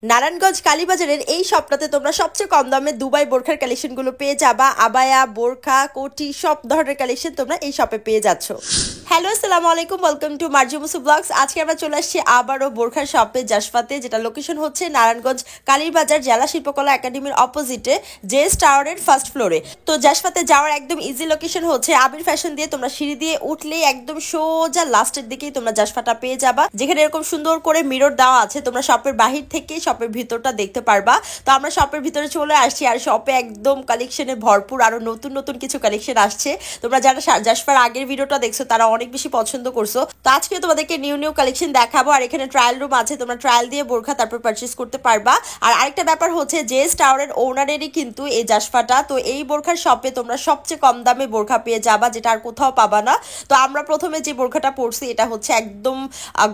নারায়ণগঞ্জ কালীবাজারের এই সপ্তাহে তোমরা সবচেয়ে কম দামে দুবাই বোরখার কালেকশনগুলো পেয়ে যাবা। আবায়া, বোরখা, কোটি সব ধরনের কালেকশন তোমরা এই শপে পেয়ে যাচ্ছ। হ্যালো, আসসালামু আলাইকুম, ওয়েলকাম টু মার্জি মুসু ব্লগস। আজকে আমরা চলে আসছি আবারও বোরখার শপে জাসফাতে, যেটা লোকেশন হচ্ছে নারায়ণগঞ্জ কালীবাজার জেলা শিল্পকলা একাডেমির অপোজিটে জেএস টাওয়ারের ফার্স্ট ফ্লোরে। তো জাসফাতে যাওয়ার একদম ইজি লোকেশন হচ্ছে আবির ফ্যাশন দিয়ে তোমরা সিঁড়ি দিয়ে উঠলেই একদম সোজা লাস্টের দিকেই তোমরা জাসফাটা পেয়ে যাবা, যেখানে এরকম সুন্দর করে মিরর দেওয়া আছে। তোমরা শপের বাহির থেকে শপের ভিতরটা দেখতে পারবা। তো আমরা শপের ভিতরে চলে আসছি, আর শপে একদম কালেকশনে ভরপুর, আরো নতুন নতুন কিছু কালেকশন আসছে। তোমরা যারা জাসফার আগের ভিডিওটা দেখছো তারা অনেক বেশি পছন্দ করছো। তো আজকে তোমাদেরকে নিউ নিউ কালেকশন দেখাবো, আর এখানে ট্রায়াল রুম আছে, তোমরা ট্রায়াল দিয়ে বোরখা তারপর পারচেজ করতে পারবা। আর আরেকটা ব্যাপার হচ্ছে জেএস টাওয়ারের ওনারেরই কিন্তু এই জাসফাটা। তো এই বোরখার শপে তোমরা সবচেয়ে কম দামে বোরখা পেয়ে যাবা, যেটা আর কোথাও পাবা না। তো আমরা প্রথমে যে বোরখাটা পরছি এটা হচ্ছে একদম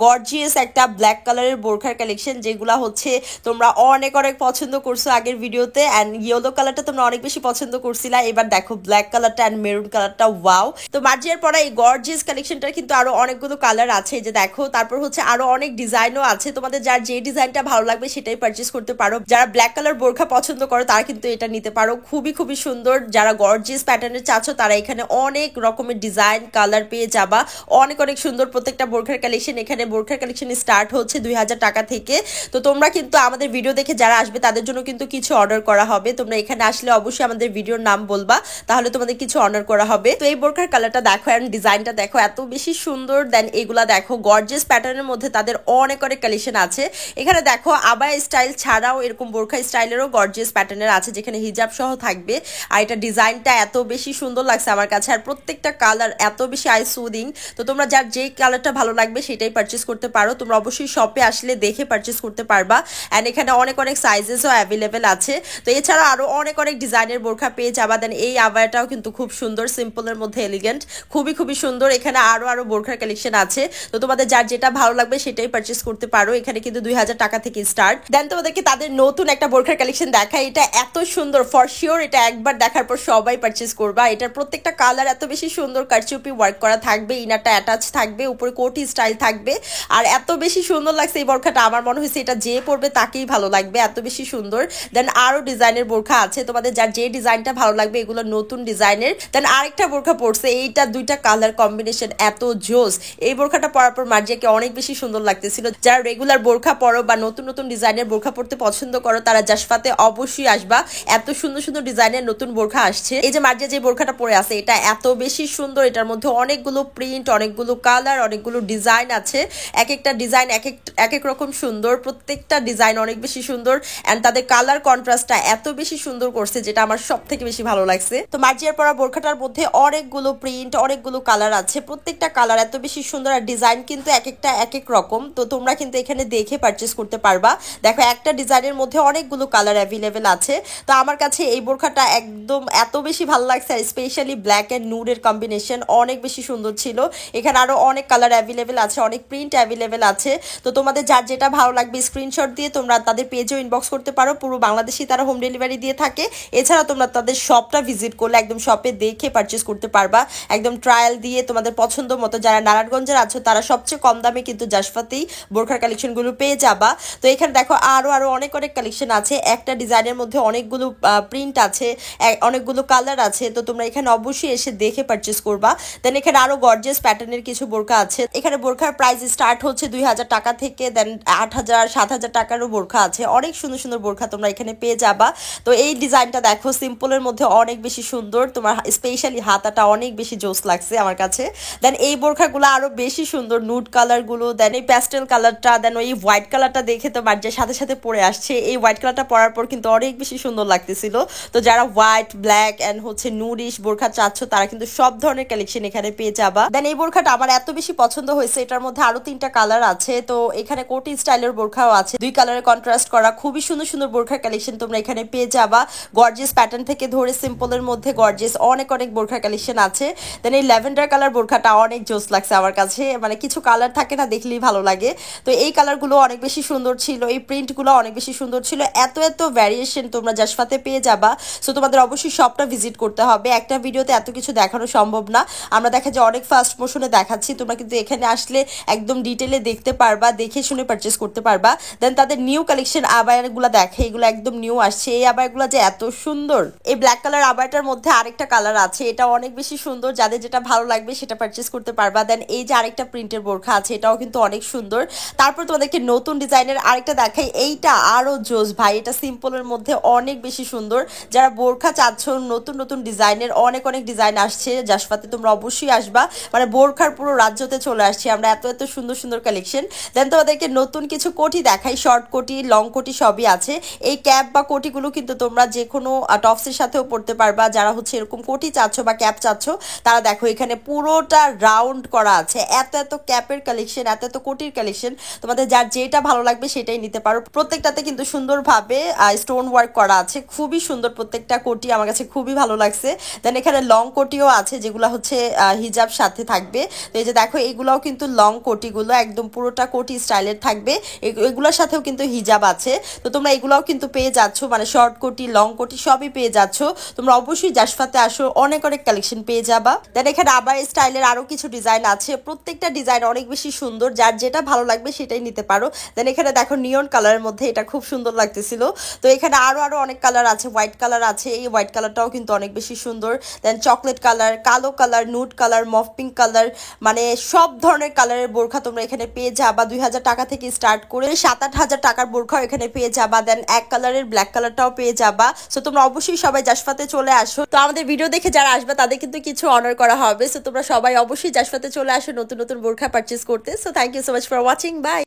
গর্জিয়াস একটা ব্ল্যাক কালারের বোরখার কালেকশন, যেগুলা হচ্ছে তোমরা অনেক অনেক পছন্দ করছো আগের ভিডিওতে। অ্যান্ড ইয়েলো কালারটা তোমরা অনেক বেশি পছন্দ করছিলা। এবার দেখো ব্ল্যাক কালারটা অ্যান্ড মেরুন কালারটা, ওয়াও। তো মার্জিয়ার পরে এই গর্জিয়াস কালেকশনটার কিন্তু আরো অনেকগুলো কালার আছে, যে দেখো। তারপর হচ্ছে আরো অনেক ডিজাইনও আছে, তোমাদের যার যে ডিজাইনটা ভালো লাগবে সেটাই পারচেস করতে পারো। যারা ব্ল্যাক কালার বোরখা পছন্দ করো তারা কিন্তু এটা নিতে পারো, খুবই খুবই সুন্দর। যারা গর্জিয়াস প্যাটার্নের চাচ্ছ তারা এখানে অনেক রকমের ডিজাইন কালার পেয়ে যাবা, অনেক অনেক সুন্দর প্রত্যেকটা বোরখার কালেকশন। এখানে বোরখার কালেকশন স্টার্ট হচ্ছে 2000 টাকা থেকে। তো তোমরা কিন্তু আমাদের ভিডিও দেখে যারা আসবে তাদের জন্য কিন্তু কিছু অর্ডার করা হবে। তোমরা এখানে আসলে অবশ্যই আমাদের ভিডিওর নাম বলবা, তাহলে তোমাদের কিছু অর্ডার করা হবে। তো এই বোরখার কালারটা দেখো, এন্ড ডিজাইনটা দেখো, এত বেশি সুন্দর। দেন এগুলা দেখো গর্জিয়াস প্যাটার্নের মধ্যে তাদের অনেক অনেক কালেকশন আছে। এখানে দেখো আবায়া স্টাইল ছাড়াও এরকম বোরখা স্টাইলেরও গর্জিয়াস প্যাটার্নের আছে, যেখানে হিজাব সহ থাকবে। আর এটা ডিজাইনটা এত বেশি সুন্দর লাগছে আমার কাছে, আর প্রত্যেকটা কালার এত বেশি আই সুদিং। তো তোমরা যার যেই কালারটা ভালো লাগবে সেটাই পারচেস করতে পারো। তোমরা অবশ্যই শপে আসলে দেখে পারচেস করতে পারবা। অ্যান্ড এখানে অনেক অনেক সাইজেসও অ্যাভেলেবেল আছে। তো এছাড়া আরো অনেক অনেক ডিজাইনের বোরখা পেয়ে যাবা। দেন এই আবায়াটাও কিন্তু খুব সুন্দর, সিম্পলের মধ্যে এলিগেন্ট, খুবই খুবই সুন্দর। এখানে আরো আরো বোরখার কালেকশন আছে। তো তোমাদের যার যেটা ভালো লাগবে সেটাই পারচেস করতে পারো। এখানে কিন্তু 2000 টাকা থেকে স্টার্ট। দেন তোমাদেরকে তাদের নতুন একটা বোরখার কালেকশন দেখাই, এটা এত সুন্দর, ফর শিওর এটা একবার দেখার পর সবাই পারচেস করবা। এটার প্রত্যেকটা কালার এত বেশি সুন্দর, কারচুপি ওয়ার্ক করা থাকবে, ইনারটা অ্যাটাচ থাকবে, উপরে কোটি স্টাইল থাকবে। আর এত বেশি সুন্দর লাগছে এই বোরখাটা, আমার মনে হয়েছে এটা যে পরবে তাকেই ভালো লাগবে, এত বেশি সুন্দর। দেন আরো ডিজাইনের বোরখা আছে, তোমাদের যার যে ডিজাইনটা ভালো লাগবে, এগুলো নতুন ডিজাইনের। দেন আরেকটা বোরখা পরছে, এইটা দুইটা কালার কম্বিনেশন এত জোস। এই বোরখাটা পরার পর মার্জিয়াকে অনেক বেশি সুন্দর লাগতেছিল। যারা রেগুলার বোরখা পরো বা নতুন নতুন ডিজাইনের বোরখা পরতে পছন্দ করো তারা জাসফাতে অবশ্যই আসবা, এত সুন্দর সুন্দর ডিজাইনের নতুন বোরখা আসছে। এই যে মার্জিয়া যে বোরখাটা পরে আছে এটা এত বেশি সুন্দর, এটার মধ্যে অনেকগুলো প্রিন্ট, অনেকগুলো কালার, অনেকগুলো ডিজাইন আছে। এক একটা ডিজাইন এক এক রকম সুন্দর, প্রত্যেকটা ডিজাইন অনেক বেশি সুন্দর। এন্ড তাদের কালার কন্ট্রাস্টটা এত বেশি সুন্দর করছে, যেটা আমার সব থেকে বেশি ভালো লাগছে। তো মার্জিয়ার পরা বোরখাটার মধ্যে অনেকগুলো প্রিন্ট, অনেকগুলো কালার আছে, প্রত্যেকটা কালার এত বেশি সুন্দর, আর ডিজাইন কিন্তু এক একটা এক এক রকম। তো তোমরা কিন্তু এখানে দেখে পারচেস করতে পারবা। দেখো একটা ডিজাইনের মধ্যে অনেকগুলো কালার অ্যাভেলেবেল আছে। তো আমার কাছে এই বোরখাটা একদম এত বেশি ভালো লাগছে, আর স্পেশালি ব্ল্যাক অ্যান্ড নুডের কম্বিনেশন অনেক বেশি সুন্দর ছিল। এখানে আরো অনেক কালার অ্যাভেলেবেল আছে, অনেক প্রিন্ট অ্যাভেলেবেল আছে। তো তোমাদের যার যেটা ভালো লাগবে স্ক্রিনশট দিয়ে তোমরা তাদের পেজেও ইনবক্স করতে পারো, পুরো বাংলাদেশে তারা হোম ডেলিভারি দিয়ে থাকে। এছাড়া তোমরা তাদের শপটা ভিজিট করলে একদম শপে দেখে পারচেস করতে পারবা, একদম ট্রায়াল দিয়ে তোমাদের পছন্দ মতো। যারা নারায়ণগঞ্জের আছো তারা সবচেয়ে কম দামে কিন্তু জাসফাতেই বোরখার কালেকশনগুলো পেয়ে যাবা। তো এখানে দেখো আরো আরো অনেক অনেক কালেকশন আছে, একটা ডিজাইনের মধ্যে অনেকগুলো প্রিন্ট আছে, অনেকগুলো কালার আছে। তো তোমরা এখানে অবশ্যই এসে দেখে পারচেস করবা। দেন এখানে আরো গর্জিয়াস প্যাটার্নের কিছু বোরখা আছে। এখানে বোরখার প্রাইস স্টার্ট হচ্ছে 2000 টাকা থেকে, দেন 8000 7000 টাকারও বোরখা আছে। অনেক সুন্দর সুন্দর বোরখা তোমরা এখানে পেয়ে যাবা। তো এই ডিজাইনটা দেখো, সিম্পলের মধ্যে অনেক বেশি সুন্দর, তোমার স্পেশালি হাতাটা অনেক বেশি জোস লাগছে আমার কাছে। দেন এই বোরখাগুলো আরো বেশি সুন্দর, নুড কালার গুলো, দেন এই প্যাস্টেল কালারটা, দেন ওই হোয়াইট কালারটা দেখে তো মার্জিয়ার সাথে সাথে পরে আসছে। এই হোয়াইট কালারটা পরার পর কিন্তু অনেক বেশি সুন্দর লাগতেছিল। তো যারা হোয়াইট, ব্ল্যাক এন্ড হচ্ছে নুডিশ বোরখা চাচ্ছ তারা কিন্তু সব ধরনের কালেকশন এখানে পেয়ে যাবা। দেন এই বোরখাটা আমার এত বেশি পছন্দ হয়েছে, এটার মধ্যে আরো 3টা কালার আছে। তো এখানে কোটি স্টাইলের বোরখাও আছে, 2 কালারের কন্ট্রাস্ট করা, খুবই সুন্দর সুন্দর বোরখার কালেকশন তোমরা এখানে পেয়ে যাবা। গর্জিয়াস প্যাটার্ন থেকে ধরে সিম্পলের মধ্যে গর্জিয়াস অনেক অনেক বোরখার কালেকশন আছে। দেন এই ল্যাভেন্ডার কালার বোরখাটা অনেক জোস লাগছে আমার কাছে, মানে কিছু কালার থাকে না দেখলেই ভালো লাগে। তো এই কালারগুলো অনেক বেশি সুন্দর ছিল, এই প্রিন্টগুলো অনেক বেশি সুন্দর ছিল, এত এত ভ্যারিয়েশন তোমরা জাসফাতে পেয়ে যাবা। সো তোমাদের অবশ্যই শপটা ভিজিট করতে হবে, একটা ভিডিওতে এত কিছু দেখানো সম্ভব না। আমরা দেখা যায় অনেক ফাস্ট মোশনে দেখাচ্ছি, তোমরা কিন্তু এখানে আসলে একদম ডিটেলে দেখতে পারবা, দেখে শুনে পারচেস করতে পারবা। দেন তাদের নিউ কালেকশন আবায়াগুলো দেখে, এগুলো একদম নিউ আসছে। এই আবায়াগুলো যে এত সুন্দর। এই ব্ল্যাক কালার আবায়াটার মধ্যে আরেকটা কালার আছে, এটা অনেক বেশি সুন্দর, যাদের যেটা ভালো লাগবে সেটা পারচেস করতে পারবা। দেন এই যে আরেকটা প্রিন্টের বোরখা আছে, এটাও কিন্তু অনেক সুন্দর। তারপর তোমাদেরকে নতুন ডিজাইনের আরেকটা দেখাই, এইটা আরো জোস ভাই, এটা সিম্পলের মধ্যে অনেক বেশি সুন্দর। যারা বোরখা চাচ্ছ নতুন নতুন ডিজাইনের, অনেক অনেক ডিজাইন আসছে জাসফাতে, তোমরা অবশ্যই আসবা। মানে বোরখার পুরো রাজ্যতে চলে আসছি আমরা, এত এত সুন্দর সুন্দর কালেকশন। দেন তোমাদেরকে নতুন কিছু কোটি দেখাই, শর্ট কোটি লং কোটি সবই আছে। এই ক্যাপ বা কোটিগুলো কিন্তু তোমরা যে কোনো টপসের সাথেও পরতে পারবা। যারা হচ্ছে এরকম কোটি চাচ্ছ বা ক্যাপ চাচ্ছ, তারা দেখো এখানে পুরোটা রাউন্ড করা আছে। এত এত ক্যাপের কালেকশন, এত এত কোটির কালেকশন, তোমাদের যার যেটা ভালো লাগবে সেটাই নিতে পারো। প্রত্যেকটাতে কিন্তু সুন্দরভাবে স্টোন ওয়ার্ক করা আছে, খুবই সুন্দর প্রত্যেকটা কোটি, আমার কাছে খুবই ভালো লাগছে। দেন এখানে লং কোটিও আছে যেগুলো হচ্ছে হিজাব সাথে থাকবে। তো এই যে দেখো এইগুলাও কিন্তু লং কোটিগুলো একদম পুরোটা কোটি স্টাইলের থাকবে, এগুলোর সাথেও কিন্তু হিজাব আছে। তো তোমরা এগুলাও কিন্তু পেয়ে যাচ্ছ, মানে শর্ট কোটি লং কোটি সবই পেয়ে যাচ্ছ। তোমরা অবশ্যই জাসফাতে আসো, অনেক অনেক কালেকশন পেয়ে যাবা। দেন এখানে আবার স্টাইলের আরো কিছু ডিজাইন আছে, প্রত্যেকটা ডিজাইন অনেক বেশি সুন্দর, যার যেটা ভালো লাগবে সেটাই নিতে পারো। দেন এখানে দেখো নিয়ন কালারের মধ্যে, এটা খুব সুন্দর লাগতেছিল। তো এখানে আরো আরো অনেক কালার আছে, হোয়াইট কালার আছে, এই হোয়াইট কালারটাও কিন্তু অনেক বেশি সুন্দর। দেন চকলেট কালার, কালো কালার, নুড কালার, মফ পিঙ্ক কালার, মানে সব ধরনের কালারের বোরখা তোমরা এখানে পেয়ে যাবা। 2000 টাকা থেকে স্টার্ট করে 7-8 হাজার টাকার বোরখাও এখানে পেয়ে যাবা। দেন এক কালারের ব্ল্যাক কালারটাও পেয়ে যাবা। সো তোমরা অবশ্যই সবাই জাসফাতে চলে আসো। তো আমাদের ভিডিও দেখে যারা আসবে তাদের কিন্তু কিছু অনার করা হবে। সো তোমরা সবাই অবশ্যই জাসফাতে চলে আসো নতুন নতুন বোরখা পারচেস করতে। So thank you so much for watching, by.